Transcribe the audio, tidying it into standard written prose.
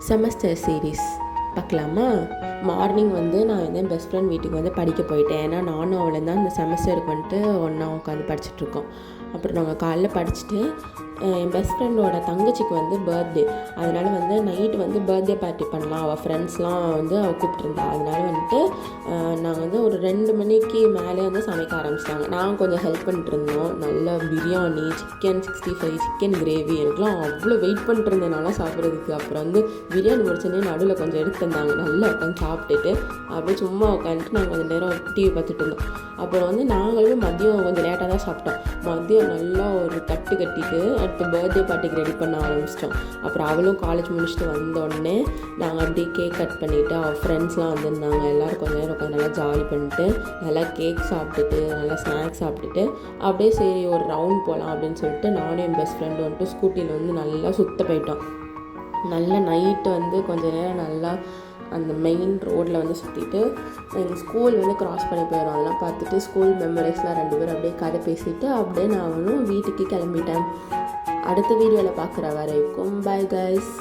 Semester series பார்க்கலாமா? Morning வந்து நான் வந்து என் பெஸ்ட் ஃப்ரெண்ட் வீட்டுக்கு வந்து படிக்க போயிட்டேன். ஏன்னா நானும் அவளை தான் இந்த செமஸ்டருக்கு வந்துட்டு ஒன்றா உட்காந்து படிச்சுட்ருக்கோம். அப்புறம் நாங்கள் காலைல படிச்சுட்டு என் பெஸ்ட் ஃப்ரெண்டோட தங்கச்சிக்கு வந்து பர்த்டே, அதனால் வந்து நைட்டு வந்து பர்த்டே பார்ட்டி பண்ணலாம், அவள் ஃப்ரெண்ட்ஸ்லாம் வந்து அவள் கூப்பிட்ருந்தா. அதனால வந்துட்டு நாங்கள் வந்து ஒரு 2 மணிக்கு மேலே வந்து சமைக்க ஆரம்பிச்சிட்டாங்க. நாங்கள் கொஞ்சம் ஹெல்ப் பண்ணிட்டுருந்தோம். நல்ல பிரியாணி, சிக்கன் 65, சிக்கன் கிரேவி, எனக்குலாம் அவ்வளோ வெயிட் பண்ணிட்டுருந்தேன் நல்லா சாப்பிட்றதுக்கு. அப்புறம் வந்து பிரியாணி முடிச்சோடனே நடுவில் கொஞ்சம் எடுத்து தந்தாங்க. நல்லா உட்காந்து சாப்பிட்டுட்டு அப்படியே சும்மா உட்காந்துட்டு நாங்கள் கொஞ்சம் நேரம் டிவி பார்த்துட்டு இருந்தோம். அப்புறம் வந்து நாங்களும் மதியம் கொஞ்சம் லேட்டாக தான் சாப்பிட்டோம். மதியம் நல்லா ஒரு தட்டு கட்டிட்டு அடுத்து பர்த்டே பார்ட்டிக்கு ரெடி பண்ண ஆரம்பிச்சிட்டோம். அப்புறம் அவளும் காலேஜ் முடிச்சுட்டு வந்தோடனே நாங்கள் அப்படியே கேக் கட் பண்ணிவிட்டு அவள் ஃப்ரெண்ட்ஸ்லாம் வந்திருந்தாங்க. எல்லோரும் கொஞ்சம் நேரம் உட்காந்து நல்லா ஜாலி பண்ணிட்டு நல்லா கேக் சாப்பிட்டுட்டு நல்லா ஸ்நாக்ஸ் சாப்பிட்டுட்டு அப்படியே சரி ஒரு ரவுண்ட் போகலாம் அப்படின்னு சொல்லிட்டு நானும் என் பெஸ்ட் ஃப்ரெண்டு வந்துட்டு ஸ்கூட்டியில் வந்து நல்லா சுற்ற போயிட்டோம். நல்லா நைட்டு வந்து கொஞ்சம் நேரம் நல்லா அந்த மெயின் ரோட்டில் வந்து சுற்றிட்டு எங்கள் ஸ்கூல் வந்து க்ராஸ் பண்ணி போயிடும். அதெல்லாம் பார்த்துட்டு ஸ்கூல் மெமரிஸ்லாம் 2 பேரும் அப்படியே கதை பேசிவிட்டு அப்படியே நானும் வீட்டுக்கு கிளம்பிட்டேன். அடுத்த வீடியோவில் பார்க்குற வரைக்கும் பை கைஸ்.